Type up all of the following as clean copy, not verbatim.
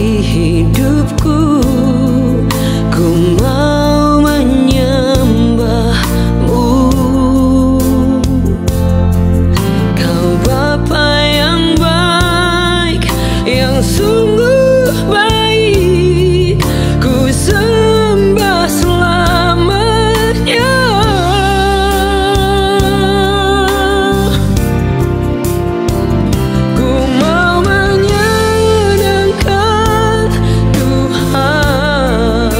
hidupku, ku mau menyembahmu. Kau Bapa yang baik, yang sungguh baik, ku sembah selamanya. Ku mau menyenangkan Tuhan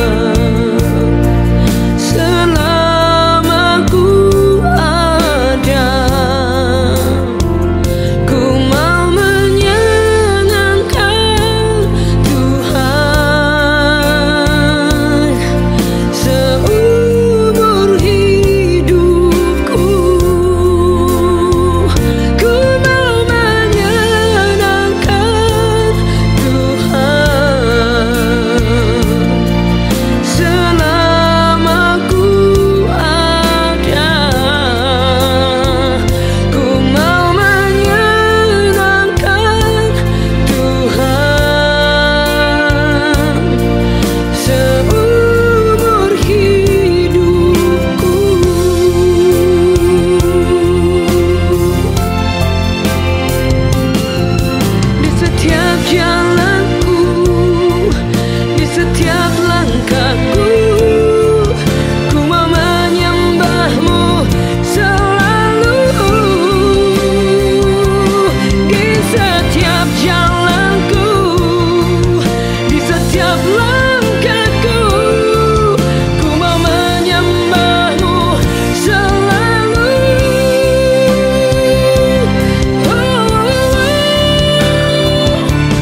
selama ku ada. Ku mau menyenangkan Tuhan seumur hidupku. Ku mau menyenangkan Tuhan selama ku ada. Ku mau menyenangkan Tuhan seumur hidupku. Di setiap jalanku, di setiap langkahku, ku mau menyembahmu selalu. Di setiap jalanku, di setiap langkahku, ku mau menyembahmu selalu.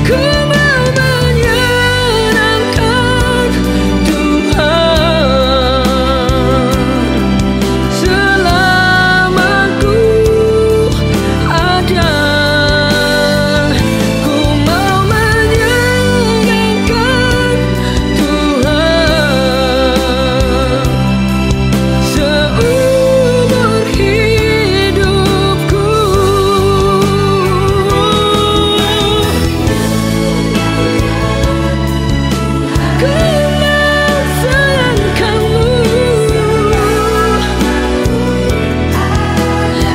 Ku mau menyenangkan Tuhan selama ku ada. Ku mau menyenangkan Tuhan seumur hidupku. Ku mau sayangkanmu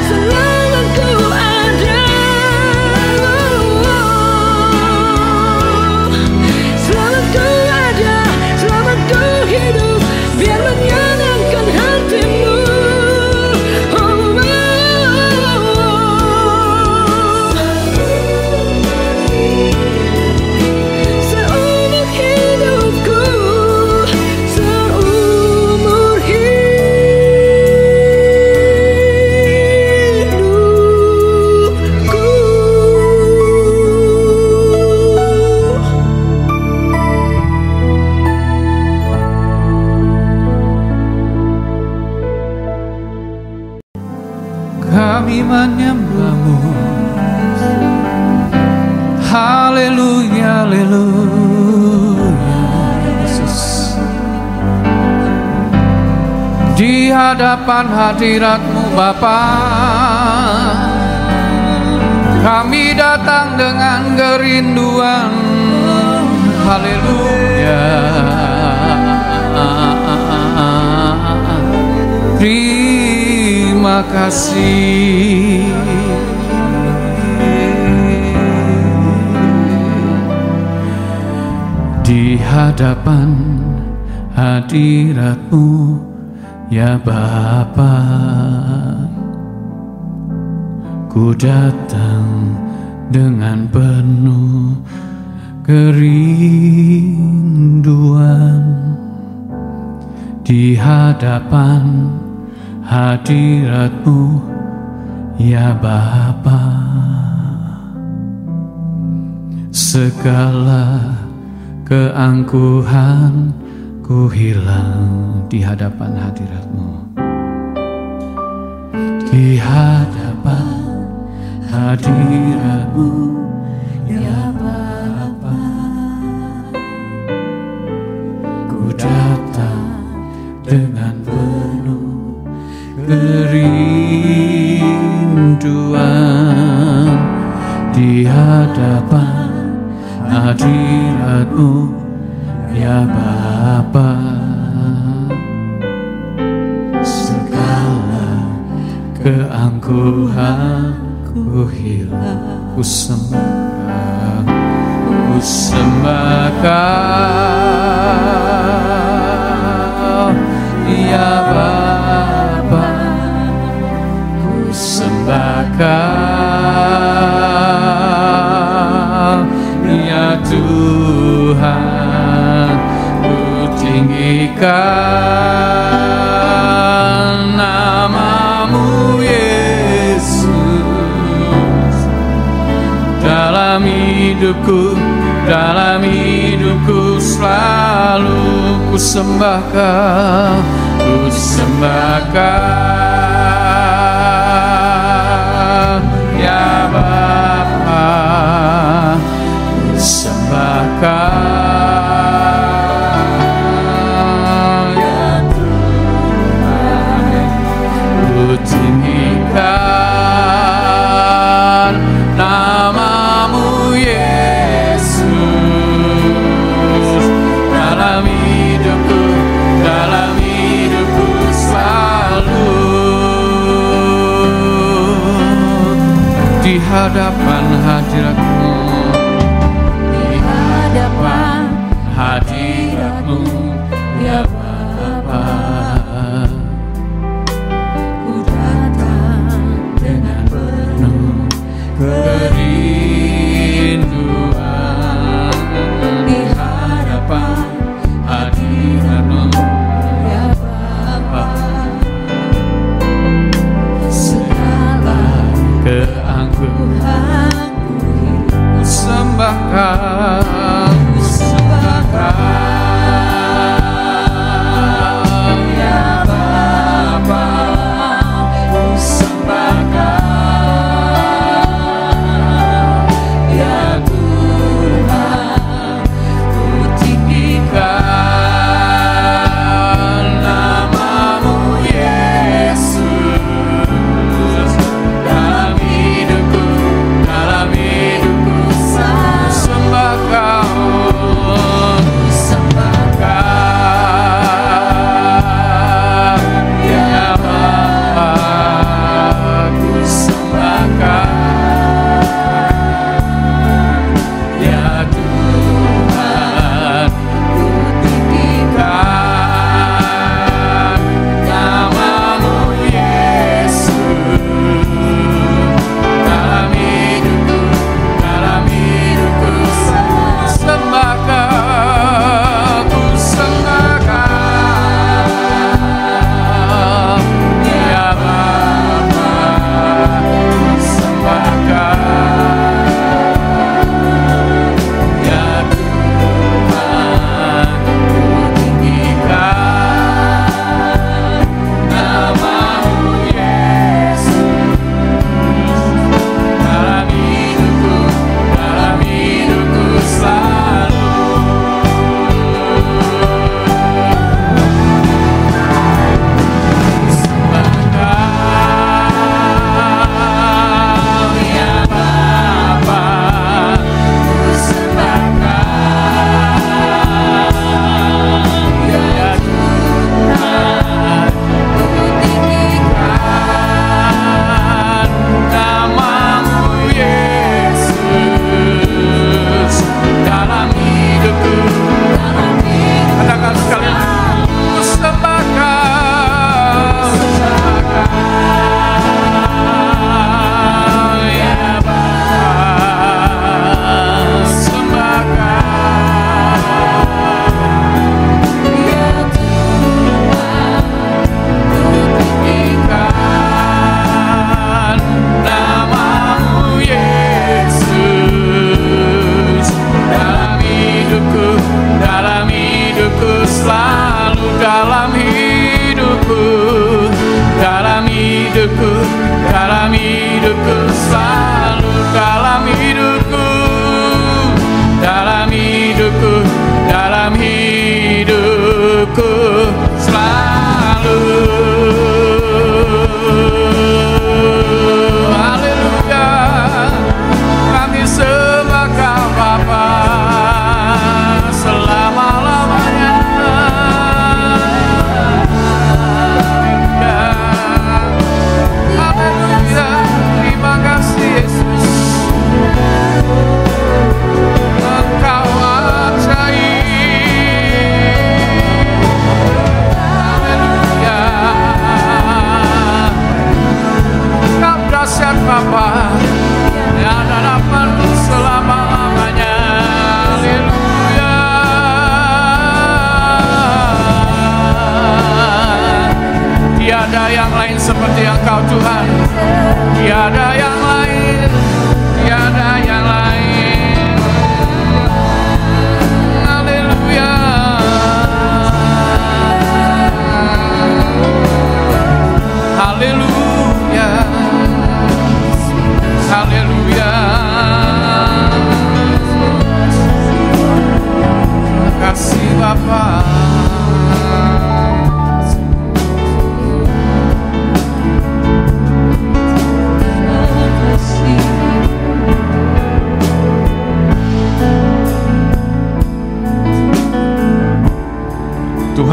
selama ku ada. Selama ku ada, selama ku hidup, biar menyenangkan hatimu. Seumur hidupku, seumur hidupku. Kami menyembahmu. Haleluya, haleluya, Yesus. Di hadapan hadirat-Mu Bapa, kami datang dengan kerinduan. Haleluya. Terima kasih. Di hadapan hadirat-Mu ya Bapa, ku datang dengan penuh kerinduan. Di hadapan hadirat-Mu ya Bapa, segala keangkuhan ku hilang di hadapan hadirat-Mu. Di hadapan hadirat-Mu ya Bapa, ku datang dengan penuh kerinduan. Di hadapan hadirat-Mu ya Bapa. Segala keangkuhanku hilang, ku sembahkan, ku sembahkan ya Bapa, ku sembahkan ya Tuhan, ku tinggikan nama-Mu Yesus. Dalam hidupku selalu ku sembahkan, ku sembahkan ya Bapa, ku sembahkan ya Tuhan, ku tinggikan nama-Mu Yesus. Dalam hidupku selalu di hadapan hadirat-Mu, di hadapan hadirat-Mu ya Bapa. Ku datang dengan penuh kerinduan di hadapan hadirat-Mu ya Bapa. Segala keangkuhanku ku sembahkan, ku sembahkan ya Bapa, ku sembahkan ya Tuhan, ku tinggikan nama-Mu Yesus. Dalam hidupku sembahkan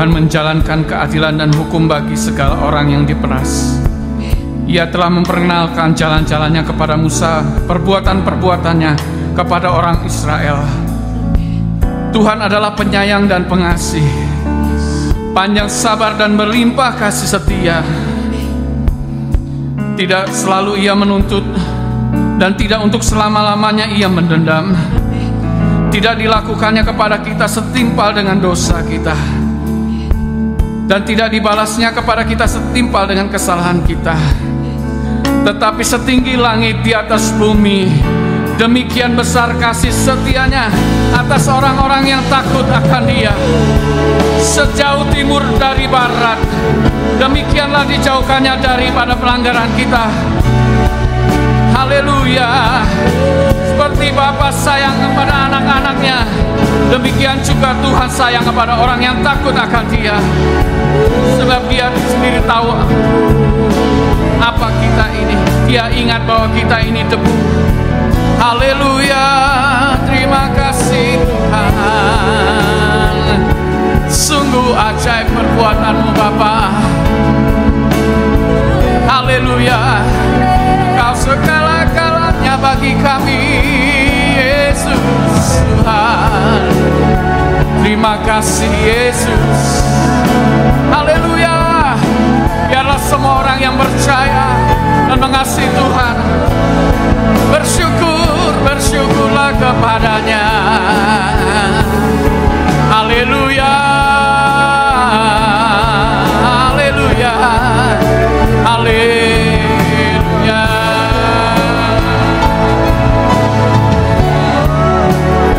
Tuhan menjalankan keadilan dan hukum bagi segala orang yang diperas. Ia telah memperkenalkan jalan-jalannya kepada Musa, perbuatan-perbuatannya kepada orang Israel. Tuhan adalah penyayang dan pengasih, panjang sabar dan berlimpah kasih setia. Tidak selalu ia menuntut, dan tidak untuk selama-lamanya ia mendendam. Tidak dilakukannya kepada kita setimpal dengan dosa kita, dan tidak dibalasnya kepada kita setimpal dengan kesalahan kita. Tetapi setinggi langit di atas bumi, demikian besar kasih setianya atas orang-orang yang takut akan Dia. Sejauh timur dari barat, demikianlah dijauhkannya daripada pelanggaran kita. Haleluya. Seperti Bapa sayang kepada anak-anaknya, demikian juga Tuhan sayang kepada orang yang takut akan Dia. Sebab Dia sendiri tahu apa kita ini. Dia ingat bahwa kita ini debu. Haleluya. Terima kasih Tuhan. Sungguh ajaib perbuatan-Mu Bapa. Haleluya. Engkau segala-galanya bagi kami, Yesus Tuhan. Terima kasih Yesus. Haleluya. Biarlah semua orang yang percaya dan mengasihi Tuhan bersyukurlah kepada-Nya. Haleluya. Haleluya. Haleluya.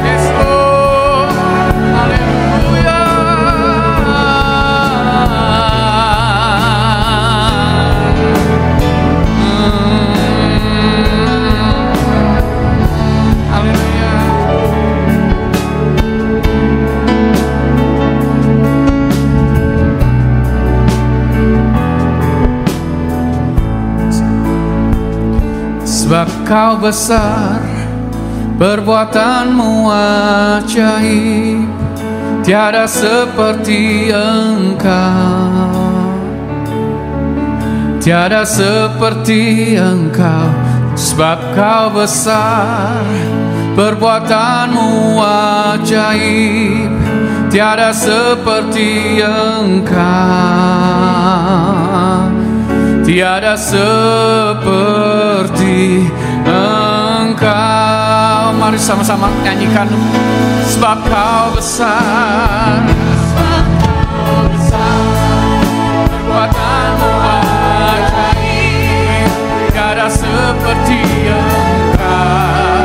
Yesus. Haleluya. Sebab Kau besar, perbuatan-Mu ajaib, tiada seperti Engkau, tiada seperti Engkau. Sebab Kau besar, perbuatan-Mu ajaib, tiada seperti Engkau, tiada seperti Engkau. Mari sama-sama nyanyikan. Sebab Kau besar, sebab Kau besar, perbuatan-Mu ajaib, tiada seperti Engkau,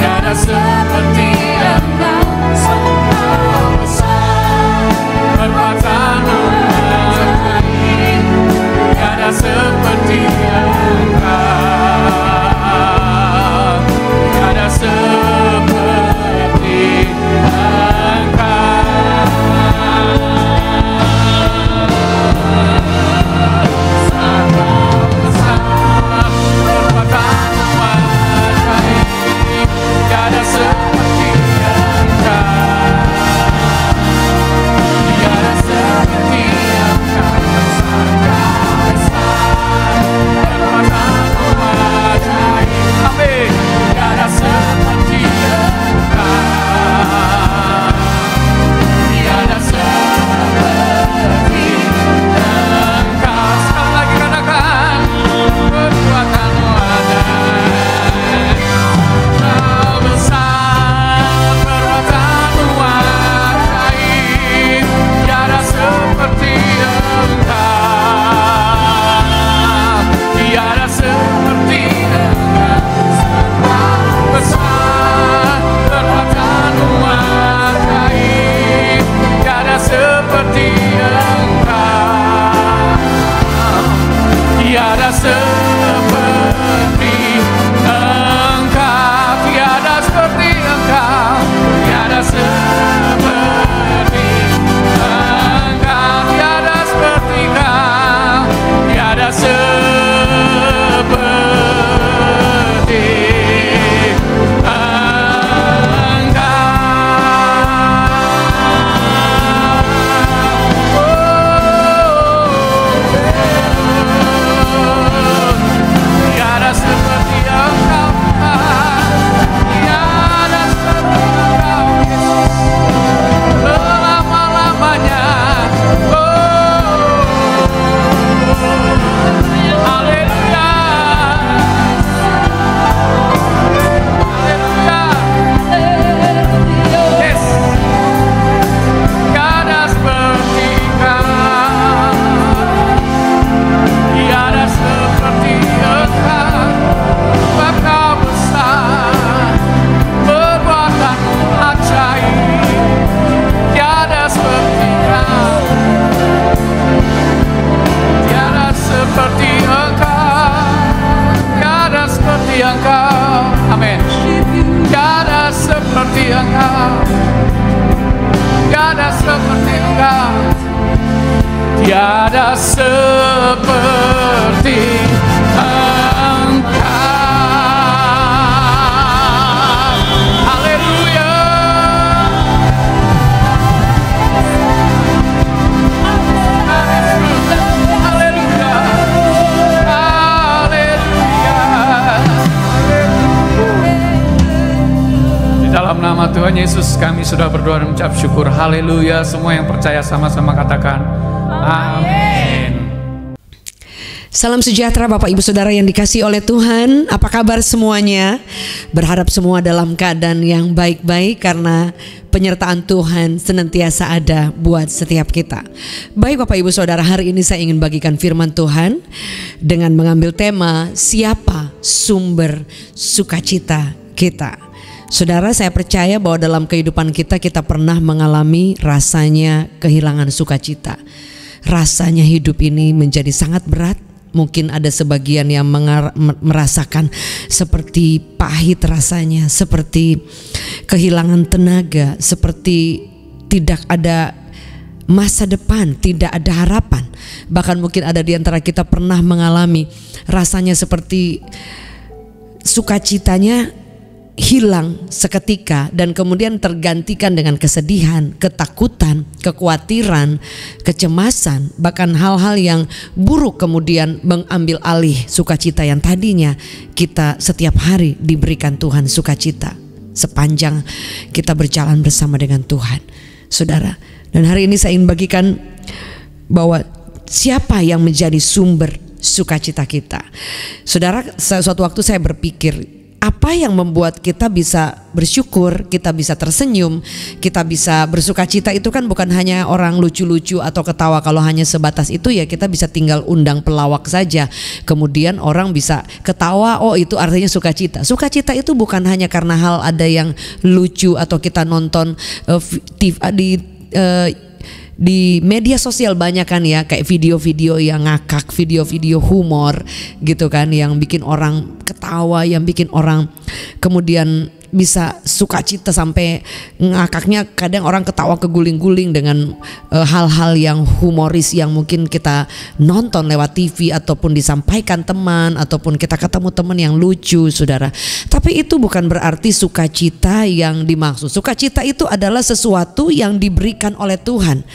tiada seperti Engkau. Sebab Kau besar, perbuatan-Mu ajaib, tiada seperti Engkau, tiada seperti Engkau. tiada seperti Engkau. Haleluya. Haleluya. Haleluya. Di dalam nama Tuhan Yesus kami sudah berdoa dan mengucap syukur. Haleluya. Semua yang percaya sama-sama katakan amin. Salam sejahtera Bapak Ibu Saudara yang dikasihi oleh Tuhan. Apa kabar semuanya? Berharap semua dalam keadaan yang baik-baik karena penyertaan Tuhan senantiasa ada buat setiap kita. Baik Bapak Ibu Saudara, hari ini saya ingin bagikan firman Tuhan dengan mengambil tema siapa sumber sukacita kita. Saudara, saya percaya bahwa dalam kehidupan kita pernah mengalami rasanya kehilangan sukacita. Rasanya hidup ini menjadi sangat berat. Mungkin ada sebagian yang merasakan seperti pahit rasanya, seperti kehilangan tenaga, seperti tidak ada masa depan, tidak ada harapan. Bahkan mungkin ada di antara kita pernah mengalami rasanya seperti sukacitanya hilang seketika dan kemudian tergantikan dengan kesedihan, ketakutan, kekhawatiran, kecemasan, bahkan hal-hal yang buruk kemudian mengambil alih sukacita yang tadinya kita setiap hari diberikan Tuhan sukacita sepanjang kita berjalan bersama dengan Tuhan. Saudara, dan hari ini saya ingin bagikan bahwa siapa yang menjadi sumber sukacita kita. Saudara, suatu waktu saya berpikir, apa yang membuat kita bisa bersyukur, kita bisa tersenyum, kita bisa bersukacita itu kan bukan hanya orang lucu-lucu atau ketawa. Kalau hanya sebatas itu ya kita bisa tinggal undang pelawak saja. Kemudian orang bisa ketawa, oh itu artinya sukacita. Sukacita itu bukan hanya karena hal ada yang lucu atau kita nonton di media sosial banyak kan ya, kayak video-video yang ngakak, video-video humor gitu kan, yang bikin orang ketawa, yang bikin orang kemudian bisa sukacita sampai ngakaknya. Kadang orang ketawa keguling-guling dengan hal-hal yang humoris yang mungkin kita nonton lewat TV ataupun disampaikan teman ataupun kita ketemu teman yang lucu, saudara. Tapi itu bukan berarti sukacita yang dimaksud. Sukacita itu adalah sesuatu yang diberikan oleh Tuhan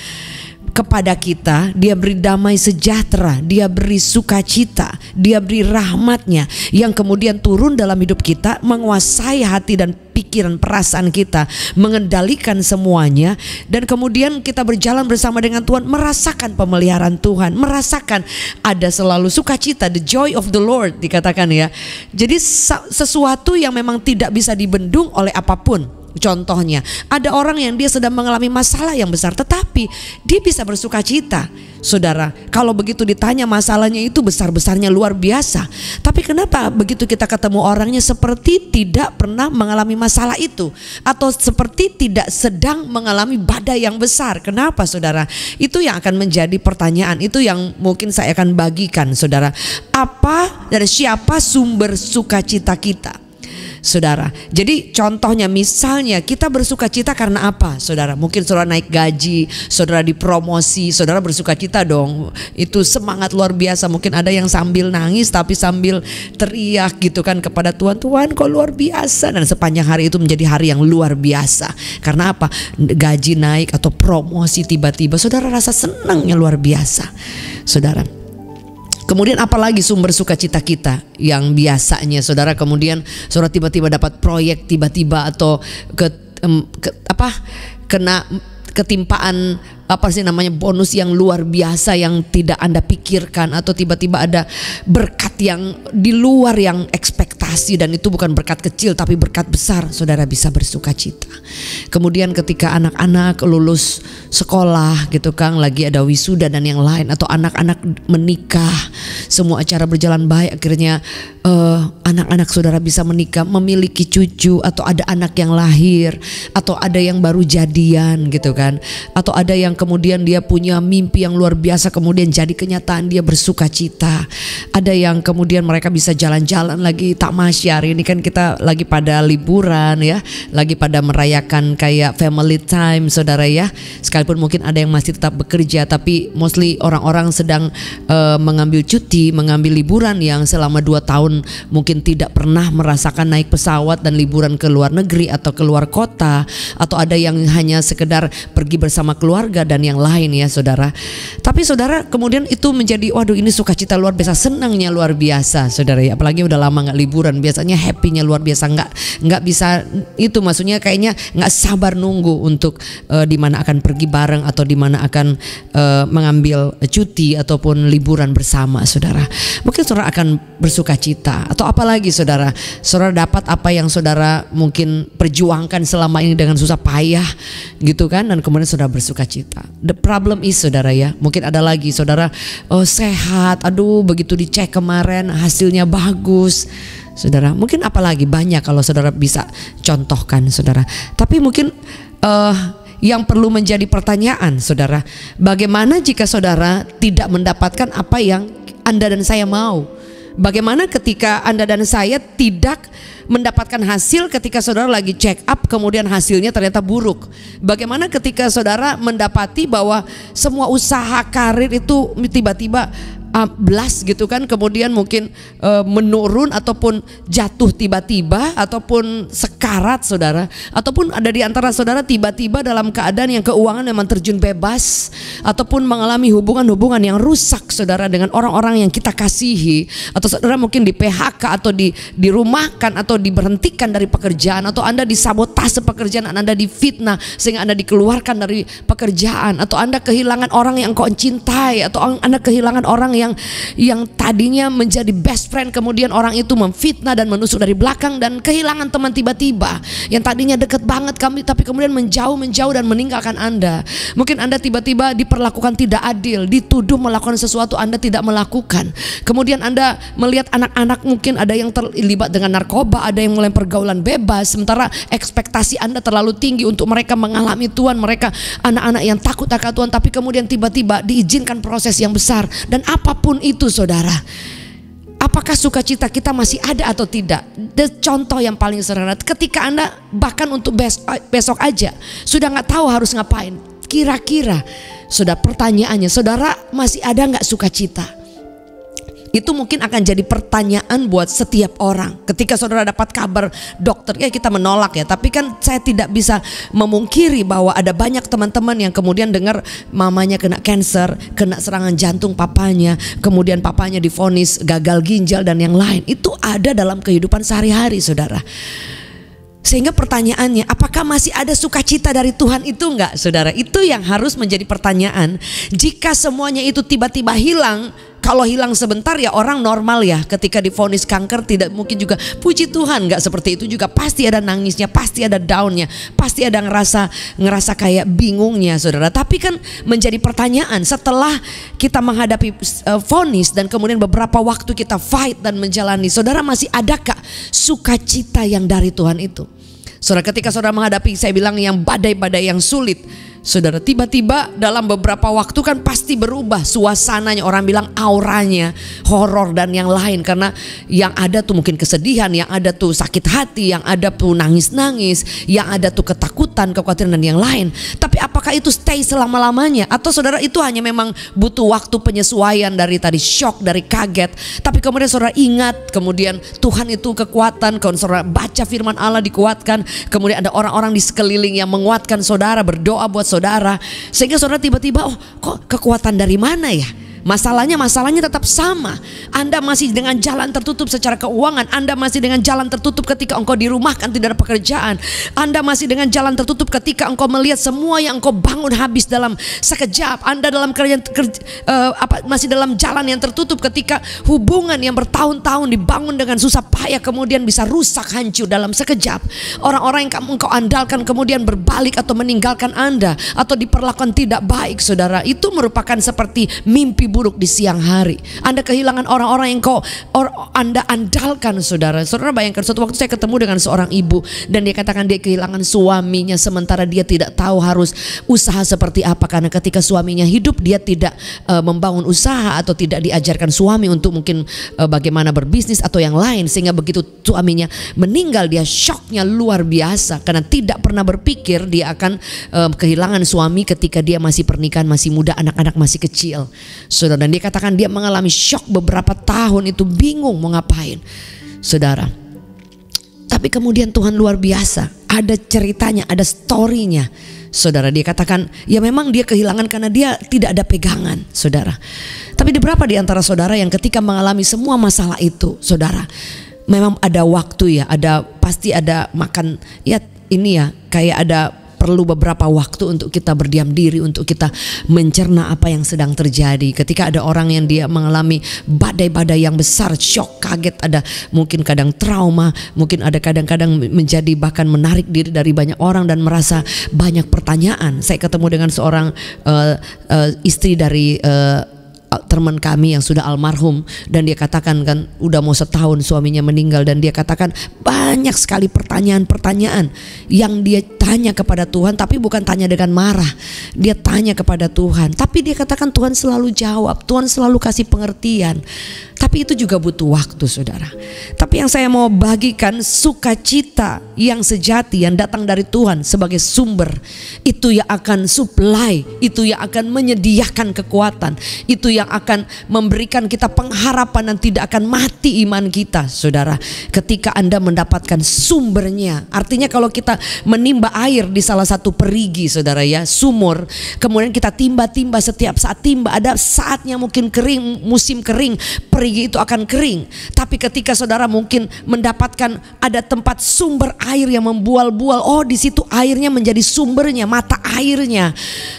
kepada kita. Dia beri damai sejahtera, dia beri sukacita, dia beri rahmatnya yang kemudian turun dalam hidup kita, menguasai hati dan pikiran perasaan kita, mengendalikan semuanya. Dan kemudian kita berjalan bersama dengan Tuhan, merasakan pemeliharaan Tuhan, merasakan ada selalu sukacita, the joy of the Lord dikatakan ya. Jadi sesuatu yang memang tidak bisa dibendung oleh apapun. Contohnya, ada orang yang dia sedang mengalami masalah yang besar, tetapi dia bisa bersukacita. Saudara, kalau begitu ditanya masalahnya itu besar-besarnya luar biasa, tapi kenapa begitu kita ketemu orangnya seperti tidak pernah mengalami masalah itu, atau seperti tidak sedang mengalami badai yang besar? Kenapa, saudara? Itu yang akan menjadi pertanyaan. Itu yang mungkin saya akan bagikan, saudara. Apa dan siapa sumber sukacita kita? Saudara, jadi contohnya misalnya kita bersukacita karena apa, saudara? Mungkin saudara naik gaji, saudara dipromosi, saudara bersukacita dong. Itu semangat luar biasa. Mungkin ada yang sambil nangis tapi sambil teriak gitu kan kepada Tuhan, Tuhan kok luar biasa. Dan sepanjang hari itu menjadi hari yang luar biasa. Karena apa? Gaji naik atau promosi tiba-tiba, saudara rasa senangnya luar biasa, saudara. Kemudian apalagi sumber sukacita kita yang biasanya saudara, kemudian saudara tiba-tiba dapat proyek tiba-tiba atau kena ketimpaan bonus yang luar biasa yang tidak Anda pikirkan, atau tiba-tiba ada berkat yang di luar yang ekspektasi, dan itu bukan berkat kecil tapi berkat besar, saudara bisa bersukacita. Kemudian ketika anak-anak lulus sekolah gitu kan, lagi ada wisuda dan yang lain, atau anak-anak menikah, semua acara berjalan baik, akhirnya anak-anak saudara bisa menikah, memiliki cucu, atau ada anak yang lahir, atau ada yang baru jadian gitu kan, atau ada yang kemudian dia punya mimpi yang luar biasa kemudian jadi kenyataan, dia bersukacita. Ada yang kemudian mereka bisa jalan-jalan lagi, tamat Masya, hari ini kan kita lagi pada liburan ya, lagi pada merayakan kayak family time saudara ya. Sekalipun mungkin ada yang masih tetap bekerja, tapi mostly orang-orang sedang mengambil cuti, mengambil liburan yang selama 2 tahun mungkin tidak pernah merasakan naik pesawat dan liburan ke luar negeri atau keluar kota, atau ada yang hanya sekedar pergi bersama keluarga dan yang lain ya saudara. Tapi saudara kemudian itu menjadi waduh, ini sukacita luar biasa, senangnya luar biasa saudara ya. Apalagi udah lama nggak liburan, biasanya happy-nya luar biasa, nggak bisa itu, maksudnya kayaknya nggak sabar nunggu untuk di mana akan pergi bareng atau di mana akan mengambil cuti ataupun liburan bersama saudara. Mungkin saudara akan bersukacita, atau apalagi saudara dapat apa yang saudara mungkin perjuangkan selama ini dengan susah payah gitu kan, dan kemudian saudara bersukacita. The problem is saudara ya, mungkin ada lagi saudara sehat, aduh begitu dicek kemarin hasilnya bagus saudara. Mungkin apalagi banyak kalau saudara bisa contohkan saudara. Tapi mungkin yang perlu menjadi pertanyaan saudara, bagaimana jika saudara tidak mendapatkan apa yang Anda dan saya mau? Bagaimana ketika Anda dan saya tidak mendapatkan hasil ketika saudara lagi check up kemudian hasilnya ternyata buruk? Bagaimana ketika saudara mendapati bahwa semua usaha karir itu tiba-tiba blast gitu kan, kemudian mungkin menurun ataupun jatuh tiba-tiba ataupun sekarat saudara, ataupun ada di antara saudara tiba-tiba dalam keadaan yang keuangan memang terjun bebas, ataupun mengalami hubungan-hubungan yang rusak saudara dengan orang-orang yang kita kasihi, atau saudara mungkin di PHK atau dirumahkan atau diberhentikan dari pekerjaan, atau Anda disabotase pekerjaan, Anda difitnah sehingga Anda dikeluarkan dari pekerjaan, atau Anda kehilangan orang yang kau cintai, atau Anda kehilangan orang yang tadinya menjadi best friend, kemudian orang itu memfitnah dan menusuk dari belakang, dan kehilangan teman tiba-tiba yang tadinya dekat banget kami tapi kemudian menjauh dan meninggalkan Anda. Mungkin Anda tiba-tiba diperlakukan tidak adil, dituduh melakukan sesuatu Anda tidak melakukan. Kemudian Anda melihat anak-anak mungkin ada yang terlibat dengan narkoba, ada yang mulai pergaulan bebas, sementara ekspektasi Anda terlalu tinggi untuk mereka mengalami Tuhan, mereka anak-anak yang takut akan Tuhan, tapi kemudian tiba-tiba diizinkan proses yang besar. Dan apapun itu saudara, apakah sukacita kita masih ada atau tidak? Contoh yang paling sederhana, ketika Anda bahkan untuk besok aja sudah nggak tahu harus ngapain, kira-kira sudah pertanyaannya, saudara masih ada nggak sukacita? Itu mungkin akan jadi pertanyaan buat setiap orang. Ketika saudara dapat kabar dokter, ya kita menolak ya, tapi kan saya tidak bisa memungkiri bahwa ada banyak teman-teman yang kemudian dengar mamanya kena kanker, kena serangan jantung papanya, kemudian papanya divonis gagal ginjal dan yang lain. Itu ada dalam kehidupan sehari-hari saudara. Sehingga pertanyaannya, apakah masih ada sukacita dari Tuhan itu enggak saudara? Itu yang harus menjadi pertanyaan. Jika semuanya itu tiba-tiba hilang, kalau hilang sebentar ya orang normal ya, ketika divonis kanker tidak mungkin juga puji Tuhan, nggak seperti itu juga, pasti ada nangisnya, pasti ada downnya, pasti ada ngerasa kayak bingungnya saudara. Tapi kan menjadi pertanyaan, setelah kita menghadapi vonis dan kemudian beberapa waktu kita fight dan menjalani, saudara masih adakah sukacita yang dari Tuhan itu? Saudara, ketika saudara menghadapi, saya bilang yang badai-badai yang sulit, saudara, tiba-tiba dalam beberapa waktu kan pasti berubah suasananya. Orang bilang auranya horor dan yang lain, karena yang ada tuh mungkin kesedihan, yang ada tuh sakit hati, yang ada tuh nangis-nangis, yang ada tuh ketakutan, kekhawatiran dan yang lain. Tapi apakah itu stay selama-lamanya? Atau saudara itu hanya memang butuh waktu penyesuaian dari tadi shock, dari kaget, tapi kemudian saudara ingat, kemudian Tuhan itu kekuatan, kalau saudara baca firman Allah dikuatkan, kemudian ada orang-orang di sekeliling yang menguatkan saudara, berdoa buat saudara, sehingga saudara tiba-tiba, oh kok kekuatan dari mana ya? Masalahnya tetap sama. Anda masih dengan jalan tertutup secara keuangan, Anda masih dengan jalan tertutup ketika engkau dirumahkan tidak ada pekerjaan, Anda masih dengan jalan tertutup ketika engkau melihat semua yang engkau bangun habis dalam sekejap, Anda dalam masih dalam jalan yang tertutup ketika hubungan yang bertahun-tahun dibangun dengan susah payah kemudian bisa rusak, hancur dalam sekejap. Orang-orang yang engkau andalkan kemudian berbalik atau meninggalkan Anda atau diperlakukan tidak baik saudara. Itu merupakan seperti mimpi buruk di siang hari. Anda kehilangan orang-orang yang Anda andalkan, saudara. Saudara bayangkan, suatu waktu saya ketemu dengan seorang ibu dan dia katakan dia kehilangan suaminya, sementara dia tidak tahu harus usaha seperti apa, karena ketika suaminya hidup dia tidak membangun usaha atau tidak diajarkan suami untuk mungkin bagaimana berbisnis atau yang lain, sehingga begitu suaminya meninggal dia syoknya luar biasa karena tidak pernah berpikir dia akan kehilangan suami ketika dia masih pernikahan, masih muda, anak-anak masih kecil, saudara. Dan dia katakan dia mengalami syok beberapa tahun itu, bingung mau ngapain, saudara. Tapi kemudian Tuhan luar biasa, ada ceritanya, ada storynya, saudara. Dia katakan ya memang dia kehilangan karena dia tidak ada pegangan, saudara. Tapi di beberapa di antara saudara yang ketika mengalami semua masalah itu, saudara, memang ada waktu ya, pasti ada makan ya, ini ya, kayak ada perlu beberapa waktu untuk kita berdiam diri, untuk kita mencerna apa yang sedang terjadi. Ketika ada orang yang dia mengalami badai-badai yang besar, shock, kaget, ada mungkin kadang trauma, mungkin ada kadang-kadang menjadi bahkan menarik diri dari banyak orang dan merasa banyak pertanyaan. Saya ketemu dengan seorang istri dari teman kami yang sudah almarhum, dan dia katakan kan udah mau setahun suaminya meninggal, dan dia katakan banyak sekali pertanyaan-pertanyaan yang dia tanya kepada Tuhan, tapi bukan tanya dengan marah, dia tanya kepada Tuhan, tapi dia katakan Tuhan selalu jawab, Tuhan selalu kasih pengertian. Tapi itu juga butuh waktu, saudara. Tapi yang saya mau bagikan, sukacita yang sejati yang datang dari Tuhan sebagai sumber, itu yang akan supply, itu yang akan menyediakan kekuatan, itu yang akan memberikan kita pengharapan dan tidak akan mati iman kita, saudara. Ketika Anda mendapatkan sumbernya, artinya kalau kita menimba air di salah satu perigi, saudara ya, sumur, kemudian kita timba-timba, setiap saat timba, ada saatnya mungkin kering, musim kering, perigi itu akan kering. Tapi ketika saudara mungkin mendapatkan ada tempat sumber air yang membual-bual, oh di situ airnya menjadi sumbernya, mata airnya,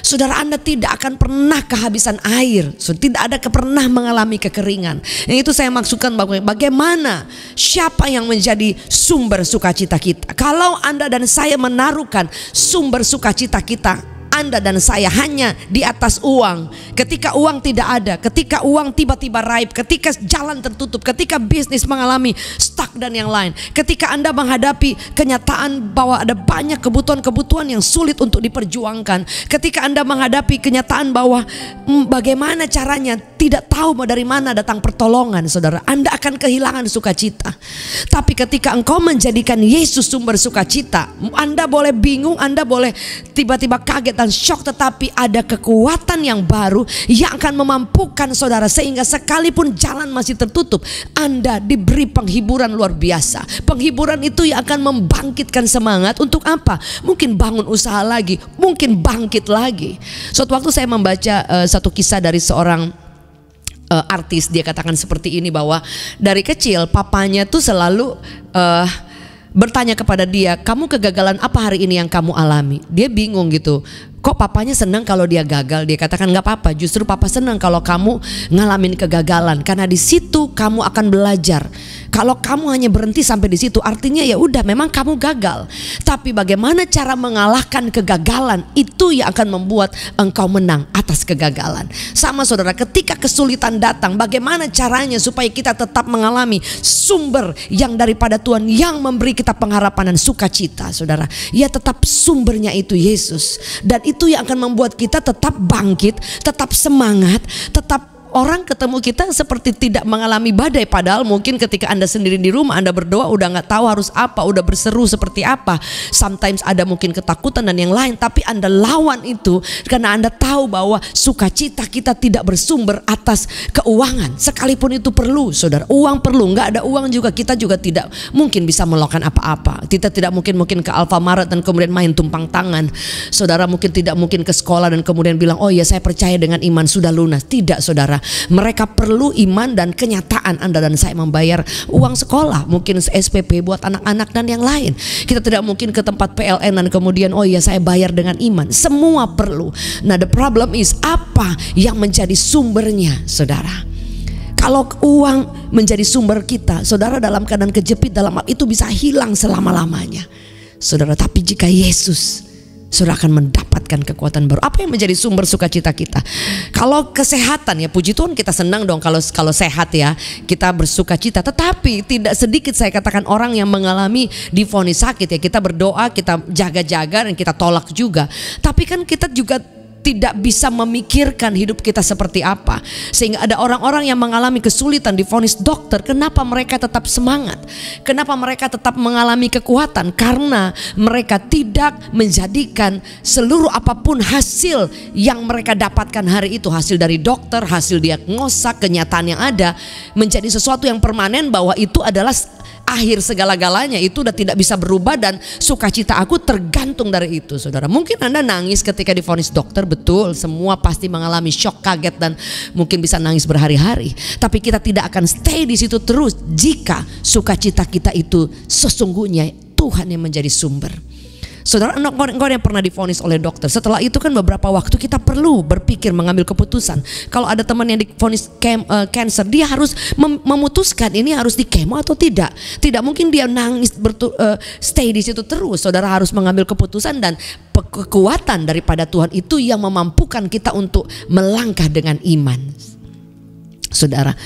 saudara, Anda tidak akan pernah kehabisan air, tidak ada pernah mengalami kekeringan. Yang itu saya maksudkan bagaimana, siapa yang menjadi sumber sukacita kita. Kalau Anda dan saya menaruhkan sumber sukacita kita, Anda dan saya hanya di atas uang, ketika uang tidak ada, ketika uang tiba-tiba raib, ketika jalan tertutup, ketika bisnis mengalami stuck dan yang lain, ketika Anda menghadapi kenyataan bahwa ada banyak kebutuhan-kebutuhan yang sulit untuk diperjuangkan, ketika Anda menghadapi kenyataan bahwa bagaimana caranya, tidak tahu dari mana datang pertolongan, saudara, Anda akan kehilangan sukacita. Tapi ketika engkau menjadikan Yesus sumber sukacita, Anda boleh bingung, Anda boleh tiba-tiba kaget dan shock, tetapi ada kekuatan yang baru yang akan memampukan saudara, sehingga sekalipun jalan masih tertutup, Anda diberi penghiburan luar biasa. Penghiburan itu yang akan membangkitkan semangat untuk apa? Mungkin bangun usaha lagi, mungkin bangkit lagi. Suatu waktu saya membaca satu kisah dari seorang artis. Dia katakan seperti ini, bahwa dari kecil papanya tuh selalu bertanya kepada dia, kamu kegagalan apa hari ini yang kamu alami? Dia bingung gitu, kok papanya senang kalau dia gagal. Dia katakan nggak apa-apa, justru papa senang kalau kamu ngalamin kegagalan, karena di situ kamu akan belajar. Kalau kamu hanya berhenti sampai di situ, artinya ya udah memang kamu gagal. Tapi bagaimana cara mengalahkan kegagalan, itu yang akan membuat engkau menang atas kegagalan. Sama saudara, ketika kesulitan datang, bagaimana caranya supaya kita tetap mengalami sumber yang daripada Tuhan, yang memberi kita pengharapan dan sukacita, saudara. Ya tetap sumbernya itu Yesus. Dan itu yang akan membuat kita tetap bangkit, tetap semangat, tetap orang ketemu kita seperti tidak mengalami badai. Padahal mungkin ketika Anda sendiri di rumah, Anda berdoa udah gak tahu harus apa, udah berseru seperti apa. Sometimes ada mungkin ketakutan dan yang lain, tapi Anda lawan itu karena Anda tahu bahwa sukacita kita tidak bersumber atas keuangan. Sekalipun itu perlu, saudara, uang perlu. Gak ada uang juga, kita juga tidak mungkin bisa melakukan apa-apa. Kita tidak mungkin ke Alfamart dan kemudian main tumpang tangan. Saudara mungkin tidak mungkin ke sekolah dan kemudian bilang, oh ya saya percaya dengan iman sudah lunas. Tidak, saudara. Mereka perlu iman dan kenyataan. Anda dan saya membayar uang sekolah, mungkin SPP buat anak-anak dan yang lain. Kita tidak mungkin ke tempat PLN dan kemudian oh iya saya bayar dengan iman. Semua perlu. Nah, the problem is apa yang menjadi sumbernya, saudara? Kalau uang menjadi sumber kita, saudara, dalam keadaan kejepit dalam hal itu bisa hilang selama-lamanya, saudara. Tapi jika Yesus, saudara akan mendapat mendapatkan kekuatan baru. Apa yang menjadi sumber sukacita kita? Kalau kesehatan ya, puji Tuhan kita senang dong kalau sehat ya, kita bersukacita. Tetapi tidak sedikit saya katakan orang yang mengalami divonis sakit ya, kita berdoa, kita jaga-jaga dan kita tolak juga. Tapi kan kita juga tidak bisa memikirkan hidup kita seperti apa. Sehingga ada orang-orang yang mengalami kesulitan divonis dokter. Kenapa mereka tetap semangat? Kenapa mereka tetap mengalami kekuatan? Karena mereka tidak menjadikan seluruh apapun hasil yang mereka dapatkan hari itu, hasil dari dokter, hasil diagnosa, kenyataan yang ada, menjadi sesuatu yang permanen, bahwa itu adalah akhir segala-galanya, itu udah tidak bisa berubah dan sukacita aku tergantung dari itu. Saudara, mungkin Anda nangis ketika divonis dokter, betul, semua pasti mengalami shock, kaget, dan mungkin bisa nangis berhari-hari. Tapi kita tidak akan stay di situ terus jika sukacita kita itu sesungguhnya Tuhan yang menjadi sumber. Saudara, engkau yang pernah divonis oleh dokter, setelah itu kan beberapa waktu kita perlu berpikir, mengambil keputusan. Kalau ada teman yang divonis cancer, dia harus memutuskan ini harus di kemo atau tidak. Tidak mungkin dia nangis stay di situ terus. Saudara harus mengambil keputusan, dan kekuatan daripada Tuhan itu yang memampukan kita untuk melangkah dengan iman. Saudara,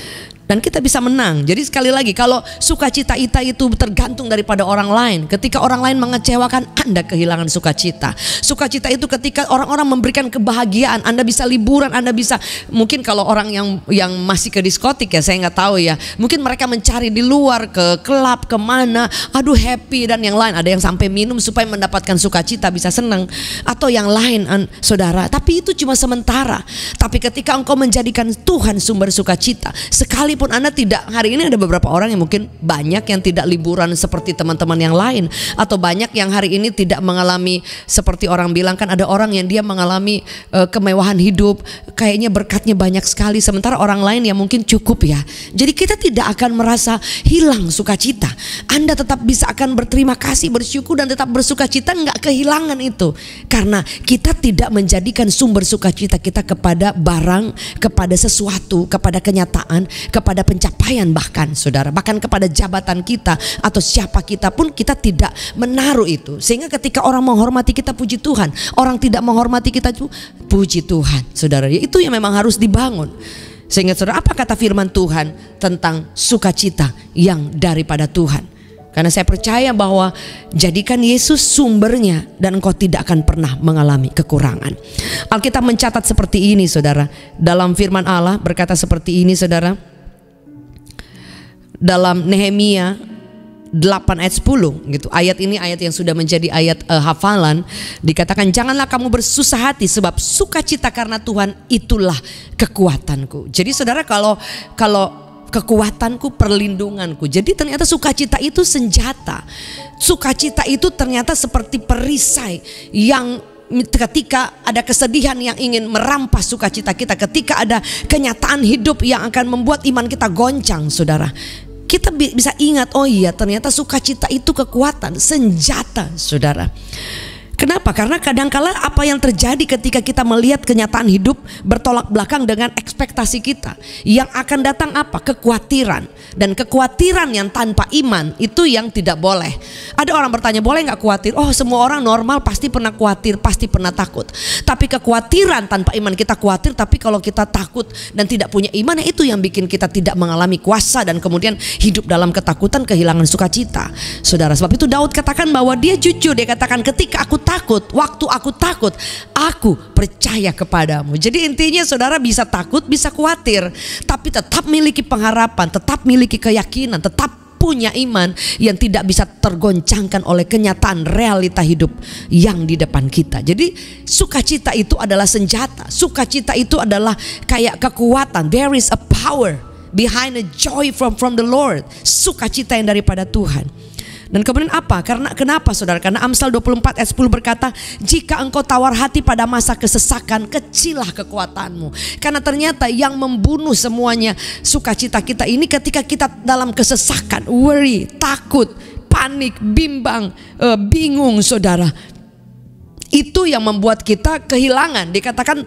dan kita bisa menang. Jadi sekali lagi, kalau sukacita kita itu tergantung daripada orang lain, ketika orang lain mengecewakan, Anda kehilangan sukacita. Sukacita itu ketika orang-orang memberikan kebahagiaan, Anda bisa liburan, Anda bisa, mungkin kalau orang yang masih ke diskotik ya, saya nggak tahu ya, mungkin mereka mencari di luar, ke klub, kemana, aduh happy, dan yang lain, ada yang sampai minum supaya mendapatkan sukacita, bisa senang, atau yang lain, saudara. Tapi itu cuma sementara. Tapi ketika engkau menjadikan Tuhan sumber sukacita, sekali pun Anda tidak, hari ini ada beberapa orang yang mungkin banyak yang tidak liburan seperti teman-teman yang lain, atau banyak yang hari ini tidak mengalami seperti orang bilang, kan ada orang yang dia mengalami kemewahan hidup, kayaknya berkatnya banyak sekali, sementara orang lain yang mungkin cukup ya. Jadi kita tidak akan merasa hilang sukacita. Anda tetap bisa akan berterima kasih, bersyukur, dan tetap bersukacita, nggak kehilangan itu, karena kita tidak menjadikan sumber sukacita kita kepada barang, kepada sesuatu, kepada kenyataan, kepada pencapaian, bahkan saudara, bahkan kepada jabatan kita atau siapa kita pun kita tidak menaruh itu. Sehingga ketika orang menghormati kita, puji Tuhan, orang tidak menghormati kita, puji Tuhan. Saudara, itu yang memang harus dibangun. Sehingga saudara, apa kata firman Tuhan tentang sukacita yang daripada Tuhan? Karena saya percaya bahwa jadikan Yesus sumbernya, dan engkau tidak akan pernah mengalami kekurangan. Alkitab mencatat seperti ini saudara, dalam firman Allah berkata seperti ini saudara, dalam Nehemia 8 ayat 10 gitu. Ayat ini ayat yang sudah menjadi ayat hafalan. Dikatakan, janganlah kamu bersusah hati, sebab sukacita karena Tuhan itulah kekuatanku. Jadi saudara, kalau kekuatanku, perlindunganku. Jadi ternyata sukacita itu senjata. Sukacita itu ternyata seperti perisai yang ketika ada kesedihan yang ingin merampas sukacita kita, ketika ada kenyataan hidup yang akan membuat iman kita goncang, saudara, kita bisa ingat, oh iya, ternyata sukacita itu kekuatan, senjata, saudara. Kenapa? Karena kadangkala apa yang terjadi ketika kita melihat kenyataan hidup bertolak belakang dengan ekspektasi kita, yang akan datang apa? Kekhawatiran. Dan kekhawatiran yang tanpa iman itu yang tidak boleh. Ada orang bertanya, boleh nggak khawatir? Oh, semua orang normal pasti pernah khawatir, pasti pernah takut. Tapi kekhawatiran tanpa iman, kita khawatir, tapi kalau kita takut dan tidak punya iman, itu yang bikin kita tidak mengalami kuasa, dan kemudian hidup dalam ketakutan, kehilangan sukacita. Saudara, sebab itu Daud katakan bahwa dia jujur, dia katakan, ketika aku takut, waktu aku takut, aku percaya kepadamu. Jadi intinya saudara bisa takut, bisa khawatir, tapi tetap miliki pengharapan, tetap miliki keyakinan, tetap punya iman yang tidak bisa tergoncangkan oleh kenyataan realita hidup yang di depan kita. Jadi sukacita itu adalah senjata. Sukacita itu adalah kayak kekuatan. There is a power behind a joy from the Lord. Sukacita yang daripada Tuhan. Dan kemudian apa? Kenapa saudara? Karena Amsal 24 ayat 10 berkata, jika engkau tawar hati pada masa kesesakan, kecillah kekuatanmu. Karena ternyata yang membunuh semuanya sukacita kita ini ketika kita dalam kesesakan, worry, takut, panik, bimbang, bingung, saudara. Itu yang membuat kita kehilangan. Dikatakan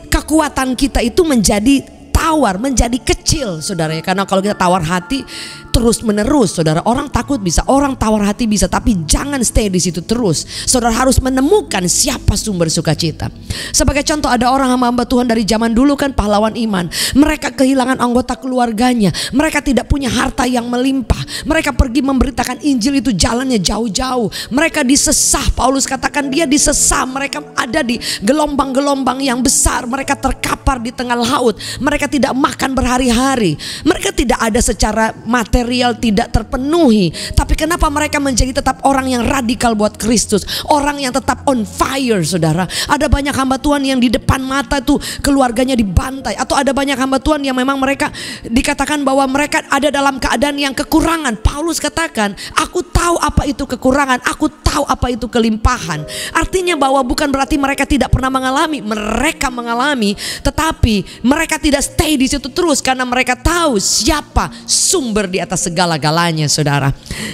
kekuatan kita itu menjadi tawar menjadi kecil, saudara ya. Karena kalau kita tawar hati terus menerus, saudara, orang takut bisa, orang tawar hati bisa, tapi jangan stay di situ terus. Saudara harus menemukan siapa sumber sukacita. Sebagai contoh, ada orang hamba Tuhan dari zaman dulu kan, pahlawan iman. Mereka kehilangan anggota keluarganya, mereka tidak punya harta yang melimpah. Mereka pergi memberitakan Injil itu jalannya jauh-jauh. Mereka disesah, Paulus katakan dia disesah. Mereka ada di gelombang-gelombang yang besar, mereka terkapar di tengah laut. Mereka tidak makan berhari-hari, mereka tidak ada secara material, tidak terpenuhi. Tapi kenapa mereka menjadi tetap orang yang radikal buat Kristus, orang yang tetap on fire, saudara? Ada banyak hamba Tuhan yang di depan mata tuh keluarganya dibantai, atau ada banyak hamba Tuhan yang memang mereka dikatakan bahwa mereka ada dalam keadaan yang kekurangan. Paulus katakan, aku tahu apa itu kekurangan, aku tahu apa itu kelimpahan. Artinya bahwa bukan berarti mereka tidak pernah mengalami, mereka mengalami, tetapi mereka tidak stay di situ terus, karena mereka tahu siapa sumber di atas segala-galanya, saudara.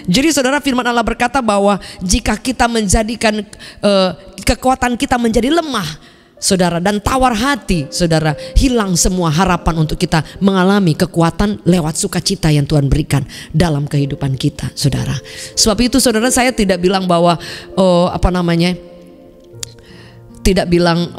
Jadi saudara, firman Allah berkata bahwa jika kita menjadikan kekuatan kita menjadi lemah, saudara, dan tawar hati, saudara, hilang semua harapan untuk kita mengalami kekuatan lewat sukacita yang Tuhan berikan dalam kehidupan kita, saudara. Sebab itu saudara, saya tidak bilang bahwa tidak bilang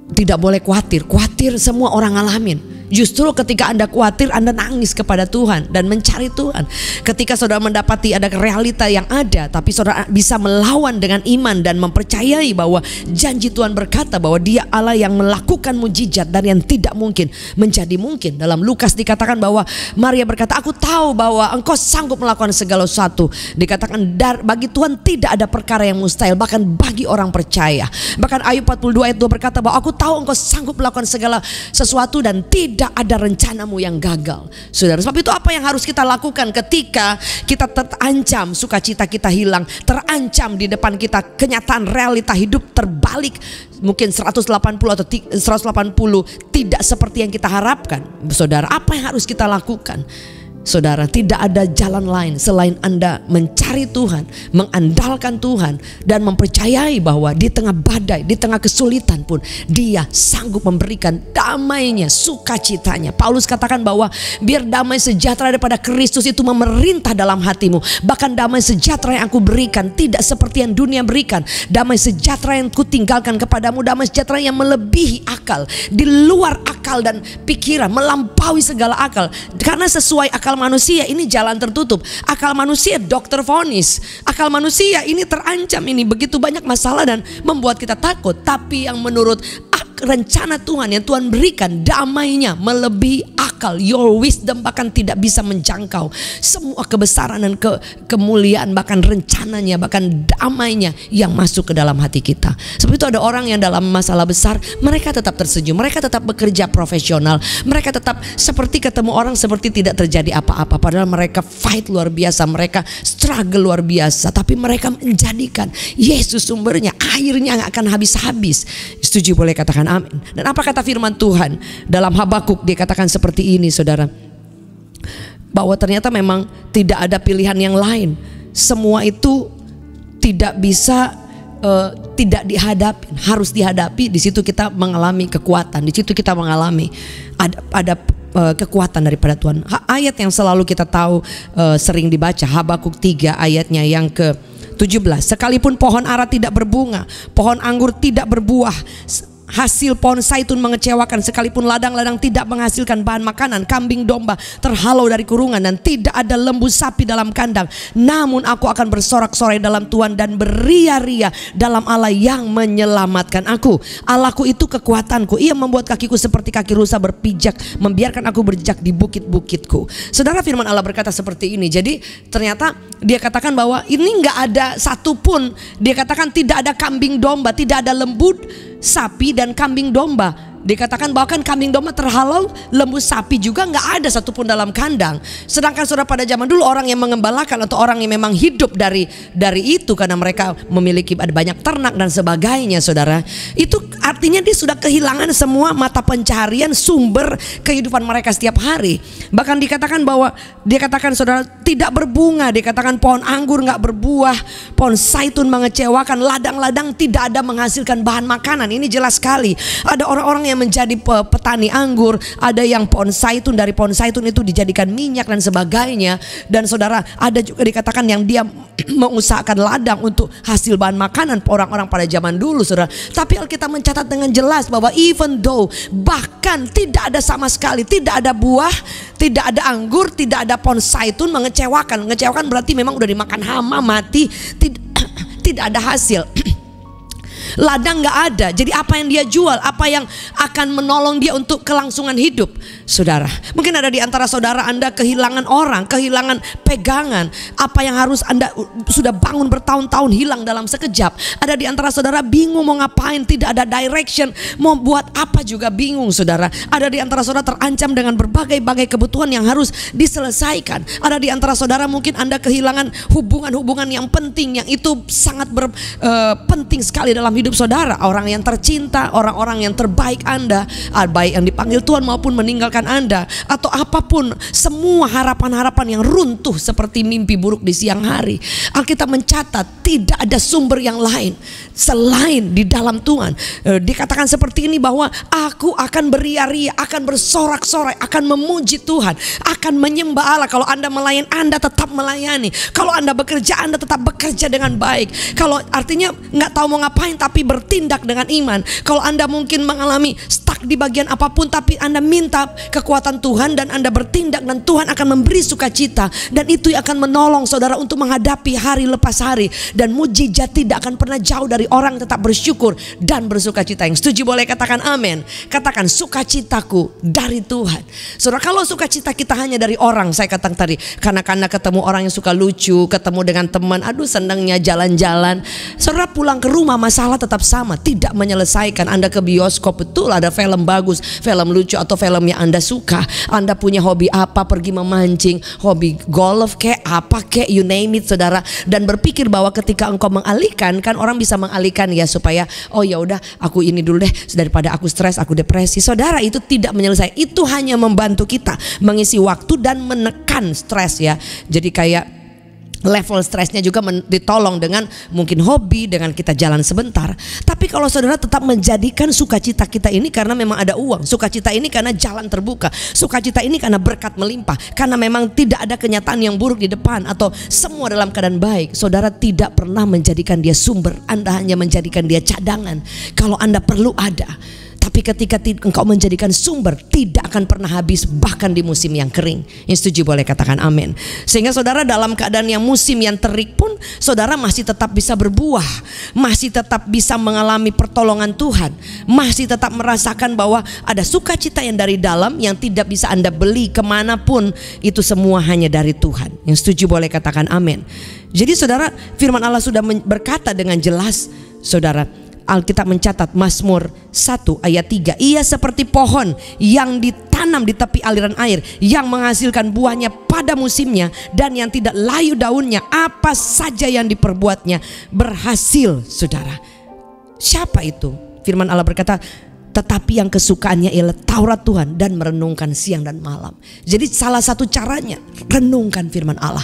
tidak boleh khawatir. Khawatir semua orang ngalamin. Justru ketika Anda khawatir, Anda nangis kepada Tuhan dan mencari Tuhan. Ketika saudara mendapati ada realita yang ada, tapi saudara bisa melawan dengan iman dan mempercayai bahwa janji Tuhan berkata bahwa Dia Allah yang melakukan mujizat dan yang tidak mungkin menjadi mungkin. Dalam Lukas dikatakan bahwa Maria berkata, aku tahu bahwa Engkau sanggup melakukan segala sesuatu. Dikatakan bagi Tuhan tidak ada perkara yang mustahil, bahkan bagi orang percaya. Bahkan Ayub 42 ayat 2 berkata bahwa aku tahu Engkau sanggup melakukan segala sesuatu dan tidak ada rencanamu yang gagal, saudara. Sebab itu apa yang harus kita lakukan ketika kita terancam sukacita kita hilang, terancam di depan kita kenyataan realita hidup terbalik mungkin 180 atau 180 tidak seperti yang kita harapkan, saudara? Apa yang harus kita lakukan? Saudara, tidak ada jalan lain selain Anda mencari Tuhan, mengandalkan Tuhan, dan mempercayai bahwa di tengah badai, di tengah kesulitan pun Dia sanggup memberikan damainya, sukacitanya. Paulus katakan bahwa biar damai sejahtera daripada Kristus itu memerintah dalam hatimu. Bahkan damai sejahtera yang aku berikan tidak seperti yang dunia berikan. Damai sejahtera yang ku tinggalkan kepadamu, damai sejahtera yang melebihi akal, di luar akal dan pikiran, melampaui segala akal. Karena sesuai akal manusia ini jalan tertutup. Akal manusia dokter vonis. Akal manusia ini terancam, ini begitu banyak masalah dan membuat kita takut. Tapi yang menurut rencana Tuhan yang Tuhan berikan, damainya melebihi akal. Your wisdom bahkan tidak bisa menjangkau semua kebesaran dan kemuliaan, bahkan rencananya, bahkan damainya yang masuk ke dalam hati kita. Sebab itu ada orang yang dalam masalah besar, mereka tetap tersenyum, mereka tetap bekerja profesional, mereka tetap seperti ketemu orang seperti tidak terjadi apa-apa. Padahal mereka fight luar biasa, mereka struggle luar biasa, tapi mereka menjadikan Yesus sumbernya, airnya gak akan habis-habis. Setuju? Boleh katakan amin. Dan apa kata firman Tuhan dalam Habakuk? Dia katakan seperti ini, saudara, bahwa ternyata memang tidak ada pilihan yang lain. Semua itu tidak bisa tidak dihadapi, harus dihadapi. Di situ kita mengalami kekuatan, di situ kita mengalami ada kekuatan daripada Tuhan. Ayat yang selalu kita tahu sering dibaca, Habakuk 3 ayatnya yang ke-17. Sekalipun pohon ara tidak berbunga, pohon anggur tidak berbuah, hasil pohon zaitun mengecewakan, sekalipun ladang-ladang tidak menghasilkan bahan makanan, kambing domba terhalau dari kurungan, dan tidak ada lembu sapi dalam kandang, namun aku akan bersorak-sorai dalam Tuhan dan beria-ria dalam Allah yang menyelamatkan aku. Allahku itu kekuatanku, Ia membuat kakiku seperti kaki rusa berpijak, membiarkan aku berjejak di bukit-bukitku. Saudara, firman Allah berkata seperti ini. Jadi ternyata dia katakan bahwa ini nggak ada satupun, dia katakan tidak ada kambing domba, tidak ada lembu sapi dan kambing domba. Dikatakan bahwa kan kambing domba terhalau, lembu sapi juga nggak ada satupun dalam kandang. Sedangkan saudara, pada zaman dulu orang yang mengembalakan atau orang yang memang hidup dari itu karena mereka memiliki ada banyak ternak dan sebagainya, saudara, itu artinya dia sudah kehilangan semua mata pencaharian, sumber kehidupan mereka setiap hari. Bahkan dikatakan bahwa dia katakan, saudara, tidak berbunga. Dikatakan pohon anggur nggak berbuah, pohon zaitun mengecewakan, ladang-ladang tidak ada menghasilkan bahan makanan. Ini jelas sekali ada orang-orang yang menjadi petani anggur, ada yang pohon zaitun, dari pohon zaitun itu dijadikan minyak dan sebagainya. Dan saudara, ada juga dikatakan yang dia mengusahakan ladang untuk hasil bahan makanan orang-orang pada zaman dulu, saudara. Tapi Alkitab mencatat dengan jelas bahwa even though, bahkan tidak ada sama sekali, tidak ada buah, tidak ada anggur, tidak ada pohon zaitun, mengecewakan. Mengecewakan berarti memang udah dimakan hama, mati, tidak ada hasil. Ladang gak ada. Jadi apa yang dia jual, apa yang akan menolong dia untuk kelangsungan hidup? Saudara, mungkin ada di antara saudara Anda kehilangan orang, kehilangan pegangan. Apa yang harus Anda sudah bangun bertahun-tahun hilang dalam sekejap. Ada di antara saudara bingung mau ngapain, tidak ada direction, mau buat apa juga bingung, saudara. Ada di antara saudara terancam dengan berbagai-bagai kebutuhan yang harus diselesaikan. Ada di antara saudara mungkin Anda kehilangan hubungan-hubungan yang penting, yang itu sangat penting sekali dalam hidup saudara. Orang yang tercinta, orang-orang yang terbaik Anda, baik yang dipanggil Tuhan maupun meninggalkan Anda, atau apapun, semua harapan-harapan yang runtuh seperti mimpi buruk di siang hari. Alkitab mencatat tidak ada sumber yang lain selain di dalam Tuhan. Dikatakan seperti ini bahwa aku akan beria-ria, akan bersorak-sorai, akan memuji Tuhan, akan menyembah Allah. Kalau Anda melayani, Anda tetap melayani. Kalau Anda bekerja, Anda tetap bekerja dengan baik. Kalau artinya nggak tahu mau ngapain tapi bertindak dengan iman. Kalau Anda mungkin mengalami stuck di bagian apapun, tapi Anda minta kekuatan Tuhan dan Anda bertindak, dan Tuhan akan memberi sukacita, dan itu akan menolong saudara untuk menghadapi hari lepas hari. Dan mujizat tidak akan pernah jauh dari orang tetap bersyukur dan bersukacita. Yang setuju boleh katakan amin. Katakan, sukacitaku dari Tuhan. Saudara, kalau sukacita kita hanya dari orang, saya katakan tadi, karena ketemu orang yang suka lucu, ketemu dengan teman, aduh senangnya jalan-jalan, saudara pulang ke rumah masalah tetap sama, tidak menyelesaikan. Anda ke bioskop, betul ada film bagus, film lucu atau film yang Anda suka. Anda punya hobi apa, pergi memancing, hobi golf kayak apa kayak, you name it, saudara. Dan berpikir bahwa ketika engkau mengalihkan, kan orang bisa mengalihkan ya supaya oh ya udah aku ini dulu deh daripada aku stres, aku depresi. Saudara, itu tidak menyelesaikan. Itu hanya membantu kita mengisi waktu dan menekan stres ya. Jadi kayak level stresnya juga ditolong dengan mungkin hobi, dengan kita jalan sebentar. Tapi kalau saudara tetap menjadikan sukacita kita ini karena memang ada uang, sukacita ini karena jalan terbuka, sukacita ini karena berkat melimpah, karena memang tidak ada kenyataan yang buruk di depan, atau semua dalam keadaan baik, saudara tidak pernah menjadikan dia sumber. Anda hanya menjadikan dia cadangan. Kalau Anda perlu ada. Tapi ketika engkau menjadikan sumber, tidak akan pernah habis, bahkan di musim yang kering. Yang setuju boleh katakan amin. Sehingga saudara dalam keadaan yang musim yang terik pun, saudara masih tetap bisa berbuah, masih tetap bisa mengalami pertolongan Tuhan, masih tetap merasakan bahwa ada sukacita yang dari dalam, yang tidak bisa Anda beli kemanapun. Itu semua hanya dari Tuhan. Yang setuju boleh katakan amin. Jadi saudara, firman Allah sudah berkata dengan jelas, saudara. Alkitab mencatat Mazmur 1 ayat 3, ia seperti pohon yang ditanam di tepi aliran air, yang menghasilkan buahnya pada musimnya, dan yang tidak layu daunnya. Apa saja yang diperbuatnya berhasil. Saudara, siapa itu? Firman Allah berkata, tetapi yang kesukaannya ialah Taurat Tuhan dan merenungkan siang dan malam. Jadi salah satu caranya renungkan firman Allah.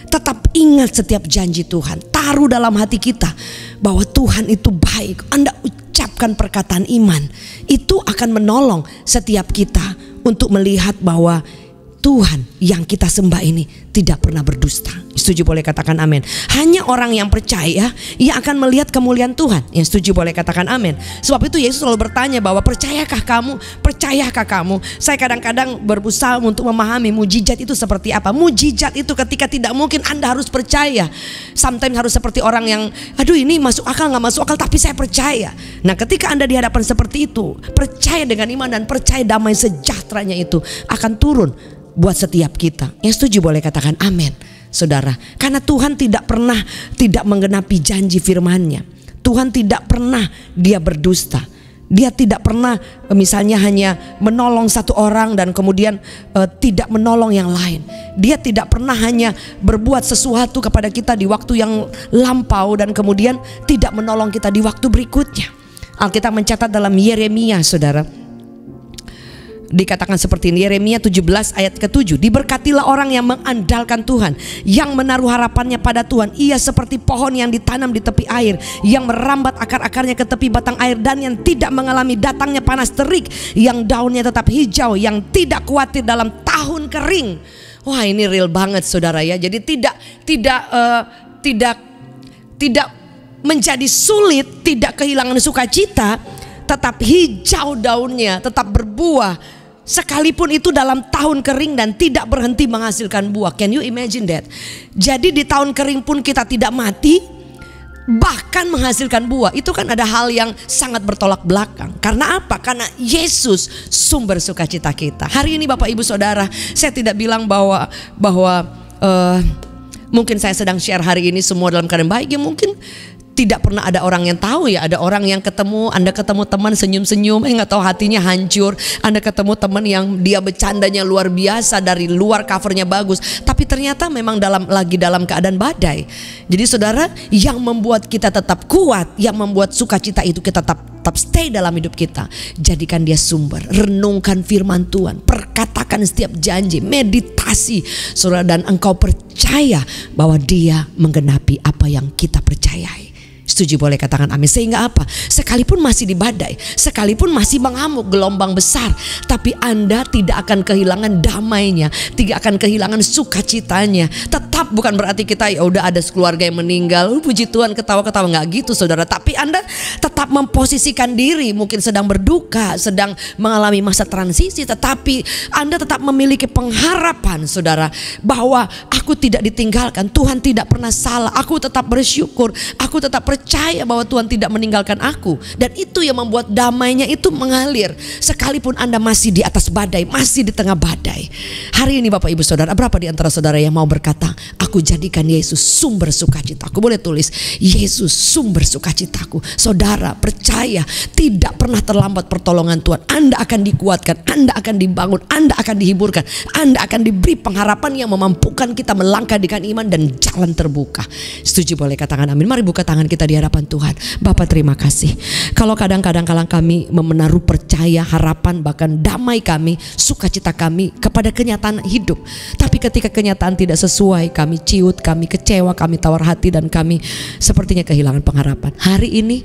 Tetap ingat setiap janji Tuhan. Taruh dalam hati kita bahwa Tuhan itu baik. Anda ucapkan perkataan iman. Itu akan menolong setiap kita untuk melihat bahwa Tuhan yang kita sembah ini tidak pernah berdusta. Setuju boleh katakan amin. Hanya orang yang percaya, ia akan melihat kemuliaan Tuhan. Yang setuju boleh katakan amin. Sebab itu Yesus selalu bertanya bahwa percayakah kamu? Percayakah kamu? Saya kadang-kadang berusaha untuk memahami mujizat itu seperti apa. Mujizat itu ketika tidak mungkin, Anda harus percaya. Sometimes harus seperti orang yang, aduh ini masuk akal gak masuk akal, tapi saya percaya. Nah ketika Anda dihadapan seperti itu, percaya dengan iman dan percaya damai sejahteranya itu akan turun buat setiap kita. Yang setuju boleh katakan amin, saudara. Karena Tuhan tidak pernah tidak menggenapi janji firman-Nya. Tuhan tidak pernah dia berdusta. Dia tidak pernah misalnya hanya menolong satu orang dan kemudian tidak menolong yang lain. Dia tidak pernah hanya berbuat sesuatu kepada kita di waktu yang lampau dan kemudian tidak menolong kita di waktu berikutnya. Alkitab mencatat dalam Yeremia, saudara, Dikatakan seperti ini, Yeremia 17 ayat ke-7, diberkatilah orang yang mengandalkan Tuhan, yang menaruh harapannya pada Tuhan. Ia seperti pohon yang ditanam di tepi air, yang merambat akar-akarnya ke tepi batang air, dan yang tidak mengalami datangnya panas terik, yang daunnya tetap hijau, yang tidak khawatir dalam tahun kering. Wah, ini real banget saudara ya. Jadi tidak menjadi sulit, tidak kehilangan sukacita, tetap hijau daunnya, tetap berbuah. Sekalipun itu dalam tahun kering dan tidak berhenti menghasilkan buah. Can you imagine that? Jadi di tahun kering pun kita tidak mati, bahkan menghasilkan buah. Itu kan ada hal yang sangat bertolak belakang. Karena apa? Karena Yesus sumber sukacita kita. Hari ini Bapak Ibu Saudara, saya tidak bilang bahwa mungkin saya sedang share hari ini semua dalam keadaan baik. Ya mungkin tidak pernah ada orang yang tahu ya. Ada orang yang Anda ketemu teman senyum-senyum, nggak tahu hatinya hancur. Anda ketemu teman yang dia bercandanya luar biasa, dari luar covernya bagus, tapi ternyata memang lagi dalam keadaan badai. Jadi saudara, yang membuat kita tetap kuat, yang membuat sukacita itu kita tetap stay dalam hidup kita, jadikan dia sumber. Renungkan firman Tuhan, perkatakan setiap janji, meditasi saudara, dan engkau percaya bahwa dia menggenapi apa yang kita percayai. Setuju, boleh katakan amin. Sehingga apa? Sekalipun masih di badai, sekalipun masih mengamuk gelombang besar, tapi Anda tidak akan kehilangan damainya, tidak akan kehilangan sukacitanya. Tetap bukan berarti kita ya udah ada sekeluarga yang meninggal, puji Tuhan ketawa-ketawa, nggak gitu saudara. Tapi Anda tetap memposisikan diri, mungkin sedang berduka, sedang mengalami masa transisi, tetapi Anda tetap memiliki pengharapan saudara, bahwa aku tidak ditinggalkan, Tuhan tidak pernah salah, aku tetap bersyukur, aku tetap percaya bahwa Tuhan tidak meninggalkan aku. Dan itu yang membuat damainya itu mengalir. Sekalipun Anda masih di atas badai, masih di tengah badai. Hari ini Bapak Ibu Saudara, berapa di antara saudara yang mau berkata, aku jadikan Yesus sumber sukacitaku? Boleh tulis, Yesus sumber sukacitaku. Saudara percaya, tidak pernah terlambat pertolongan Tuhan. Anda akan dikuatkan, Anda akan dibangun, Anda akan dihiburkan, Anda akan diberi pengharapan yang memampukan kita melangkah dengan iman dan jalan terbuka. Setuju, boleh katakan amin. Mari buka tangan kita di hadapan Tuhan. Bapak, terima kasih. Kalau kadang-kadang kami menaruh percaya, harapan, bahkan damai kami, sukacita kami kepada kenyataan hidup, tapi ketika kenyataan tidak sesuai, kami ciut, kami kecewa, kami tawar hati, dan kami sepertinya kehilangan pengharapan. Hari ini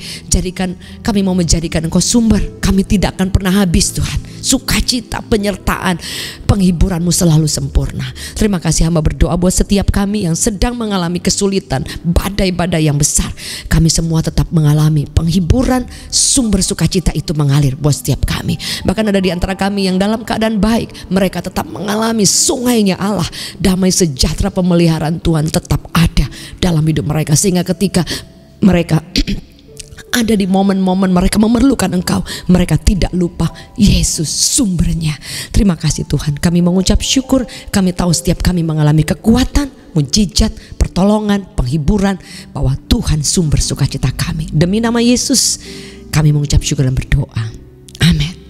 kami mau menjadikan Engkau sumber. Kami tidak akan pernah habis Tuhan. Sukacita, penyertaan, penghiburan-Mu selalu sempurna. Terima kasih, hamba berdoa buat setiap kami yang sedang mengalami kesulitan, badai-badai yang besar. Kami semua tetap mengalami penghiburan, sumber sukacita itu mengalir buat setiap kami. Bahkan ada di antara kami yang dalam keadaan baik, mereka tetap mengalami sungainya Allah. Damai sejahtera pemeliharaan Tuhan tetap ada dalam hidup mereka, sehingga ketika mereka ada di momen-momen mereka memerlukan Engkau, mereka tidak lupa Yesus sumbernya. Terima kasih Tuhan, kami mengucap syukur. Kami tahu setiap kami mengalami kekuatan, mujizat, pertolongan, penghiburan, bahwa Tuhan sumber sukacita kami. Demi nama Yesus kami mengucap syukur dan berdoa. Amin.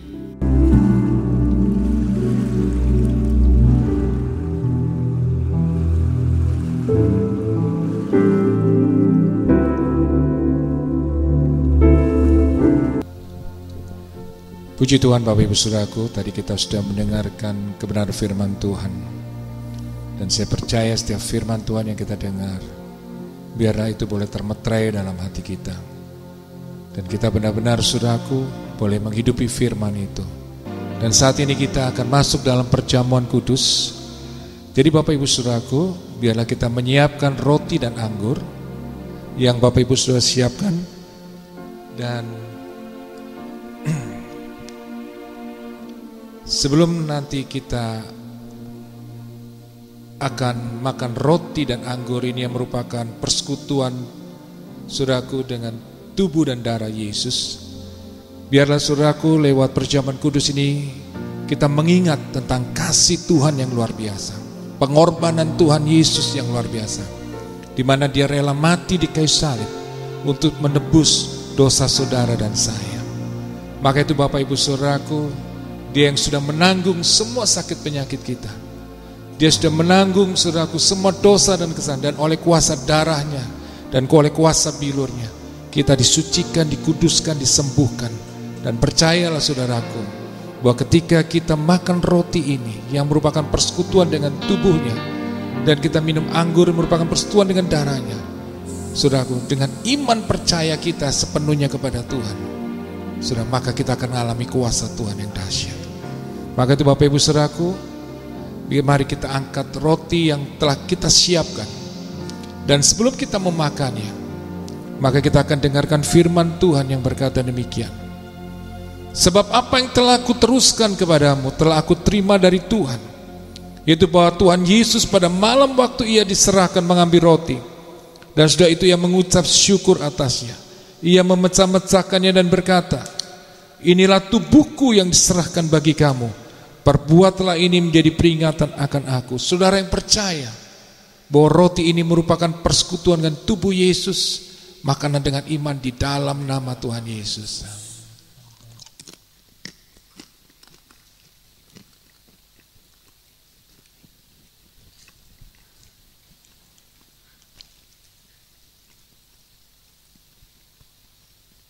Puji Tuhan Bapak Ibu Saudaraku, tadi kita sudah mendengarkan kebenaran firman Tuhan. Dan saya percaya setiap firman Tuhan yang kita dengar, biarlah itu boleh termeterai dalam hati kita. Dan kita benar-benar saudaraku boleh menghidupi firman itu. Dan saat ini kita akan masuk dalam perjamuan kudus. Jadi Bapak Ibu Saudaraku, biarlah kita menyiapkan roti dan anggur yang Bapak Ibu sudah siapkan. Dan sebelum nanti kita akan makan roti dan anggur ini yang merupakan persekutuan saudaraku dengan tubuh dan darah Yesus, biarlah saudaraku lewat perjamuan kudus ini kita mengingat tentang kasih Tuhan yang luar biasa, pengorbanan Tuhan Yesus yang luar biasa, di mana Dia rela mati di kayu salib untuk menebus dosa saudara dan saya. Maka itu Bapak Ibu Saudaraku, Dia yang sudah menanggung semua sakit penyakit kita. Dia sudah menanggung saudaraku semua dosa dan kesalahan. Dan oleh kuasa darahnya dan oleh kuasa bilurnya, kita disucikan, dikuduskan, disembuhkan. Dan percayalah saudaraku, bahwa ketika kita makan roti ini yang merupakan persekutuan dengan tubuhnya, dan kita minum anggur yang merupakan persekutuan dengan darahnya, saudaraku, dengan iman percaya kita sepenuhnya kepada Tuhan, saudara, maka kita akan mengalami kuasa Tuhan yang dahsyat. Maka itu Bapak Ibu saudaraku, mari kita angkat roti yang telah kita siapkan, dan sebelum kita memakannya, maka kita akan dengarkan firman Tuhan yang berkata demikian. Sebab apa yang telah aku teruskan kepadamu telah aku terima dari Tuhan, yaitu bahwa Tuhan Yesus pada malam waktu ia diserahkan mengambil roti, dan sudah itu ia mengucap syukur atasnya. Ia memecah-mecahkannya dan berkata, inilah tubuhku yang diserahkan bagi kamu, perbuatlah ini menjadi peringatan akan aku. Saudara yang percaya bahwa roti ini merupakan persekutuan dengan tubuh Yesus, makanan dengan iman di dalam nama Tuhan Yesus.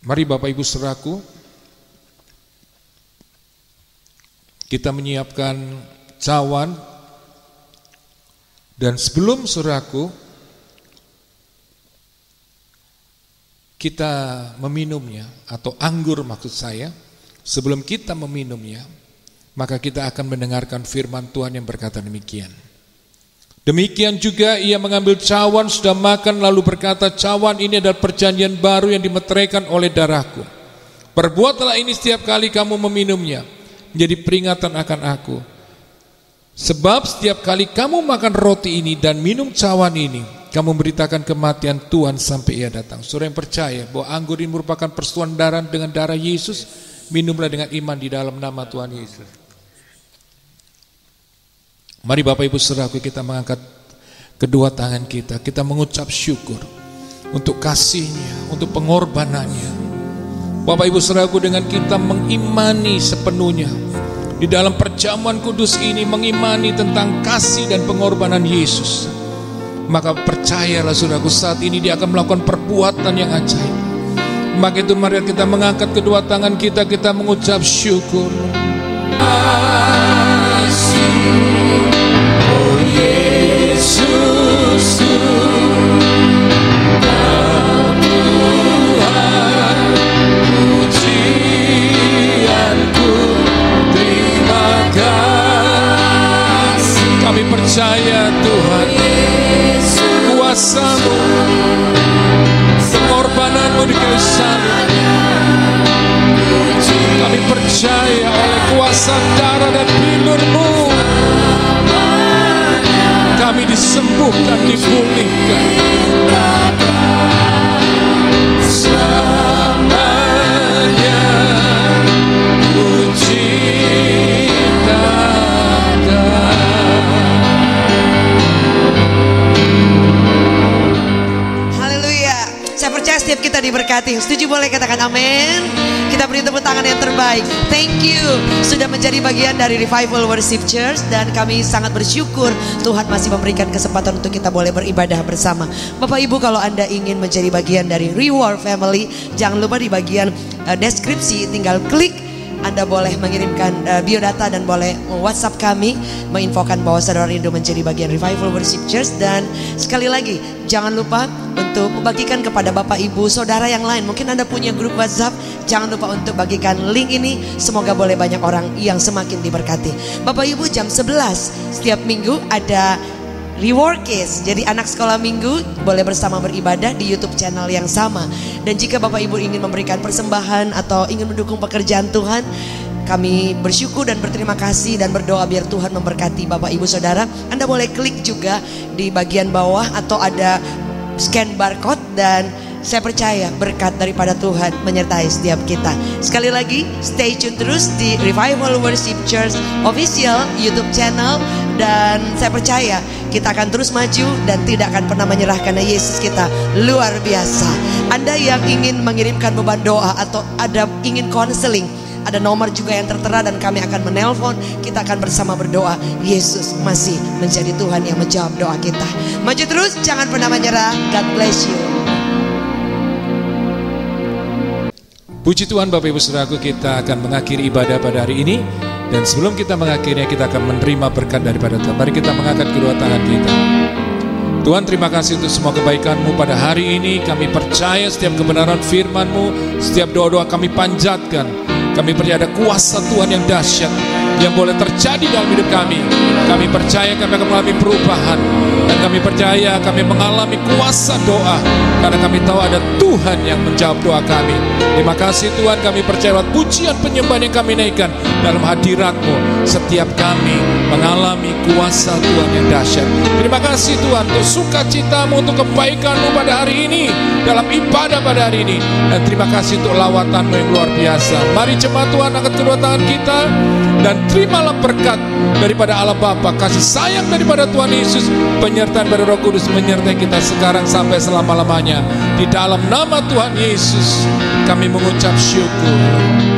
Mari Bapak Ibu saudaraku, kita menyiapkan cawan, dan sebelum saudaraku kita meminumnya, atau anggur maksud saya, sebelum kita meminumnya, maka kita akan mendengarkan firman Tuhan yang berkata demikian. Demikian juga ia mengambil cawan sudah makan lalu berkata, cawan ini adalah perjanjian baru yang dimeteraikan oleh darahku. Perbuatlah ini setiap kali kamu meminumnya, menjadi peringatan akan aku. Sebab setiap kali kamu makan roti ini dan minum cawan ini, kamu memberitakan kematian Tuhan sampai ia datang. Saudara yang percaya bahwa anggur ini merupakan persetujuan darah dengan darah Yesus, minumlah dengan iman di dalam nama Tuhan Yesus. Mari Bapak Ibu saudaraku, kita mengangkat kedua tangan kita mengucap syukur untuk kasih-Nya, untuk pengorbanannya. Bapak Ibu saudaraku, dengan kita mengimani sepenuhnya di dalam perjamuan kudus ini, mengimani tentang kasih dan pengorbanan Yesus, maka percayalah saudaraku, saat ini Dia akan melakukan perbuatan yang ajaib. Maka itu mari kita mengangkat kedua tangan kita mengucap syukur. Oh Yesus, Tuhan, pujianku, terima kasih. Kami percaya Tuhan, kuasa-Mu, pengorbanan-Mu di kayu salib. Kami percaya oleh kuasa darah dan pilur-Mu, kami disembuhkan, dipulihkan. Selamanya puji Tata. Haleluya. Saya percaya setiap kita diberkati. Setuju boleh katakan amin. Kita beri tepuk tangan yang terbaik. Thank you sudah menjadi bagian dari Revival Worship Church, dan kami sangat bersyukur Tuhan masih memberikan kesempatan untuk kita boleh beribadah bersama. Bapak Ibu, kalau Anda ingin menjadi bagian dari Reward Family, jangan lupa di bagian deskripsi tinggal klik. Anda boleh mengirimkan biodata dan boleh WhatsApp kami menginfokan bahwa saudara rindu menjadi bagian Revival Worship Church. Dan sekali lagi jangan lupa untuk membagikan kepada Bapak Ibu saudara yang lain. Mungkin Anda punya grup WhatsApp, jangan lupa untuk bagikan link ini. Semoga boleh banyak orang yang semakin diberkati. Bapak Ibu, jam 11 setiap minggu ada Reward Case. Jadi anak sekolah minggu boleh bersama beribadah di YouTube channel yang sama. Dan jika Bapak Ibu ingin memberikan persembahan atau ingin mendukung pekerjaan Tuhan, kami bersyukur dan berterima kasih dan berdoa biar Tuhan memberkati Bapak Ibu Saudara. Anda boleh klik juga di bagian bawah atau ada scan barcode, dan saya percaya berkat daripada Tuhan menyertai setiap kita. Sekali lagi, stay tune terus di Revival Worship Church Official YouTube channel. Dan saya percaya kita akan terus maju dan tidak akan pernah menyerah, karena Yesus kita luar biasa. Anda yang ingin mengirimkan beban doa atau ada ingin konseling, ada nomor juga yang tertera dan kami akan menelpon. Kita akan bersama berdoa. Yesus masih menjadi Tuhan yang menjawab doa kita. Maju terus, jangan pernah menyerah. God bless you. Puji Tuhan Bapak Ibu Saudaraku, kita akan mengakhiri ibadah pada hari ini. Dan sebelum kita mengakhirinya, kita akan menerima berkat daripada Tuhan. Mari kita mengangkat kedua tangan kita. Tuhan, terima kasih untuk semua kebaikan-Mu pada hari ini. Kami percaya setiap kebenaran firman-Mu, setiap doa-doa kami panjatkan. Kami percaya ada kuasa Tuhan yang dahsyat yang boleh terjadi dalam hidup kami. Kami percaya kami akan mengalami perubahan, dan kami percaya kami mengalami kuasa doa, karena kami tahu ada Tuhan yang menjawab doa kami. Terima kasih Tuhan, kami percaya lewat pujian penyembahan yang kami naikkan dalam hadirat-Mu, setiap kami mengalami kuasa Tuhan yang dahsyat. Terima kasih Tuhan untuk sukacita-Mu, untuk kebaikan-Mu pada hari ini, dalam ibadah pada hari ini. Dan terima kasih untuk lawatan-Mu yang luar biasa. Mari jemaat Tuhan, angkat kedua tangan kita dan terimalah berkat daripada Allah Bapa, kasih sayang daripada Tuhan Yesus, penyertaan dari Roh Kudus menyertai kita sekarang sampai selama-lamanya. Di dalam nama Tuhan Yesus kami mengucap syukur.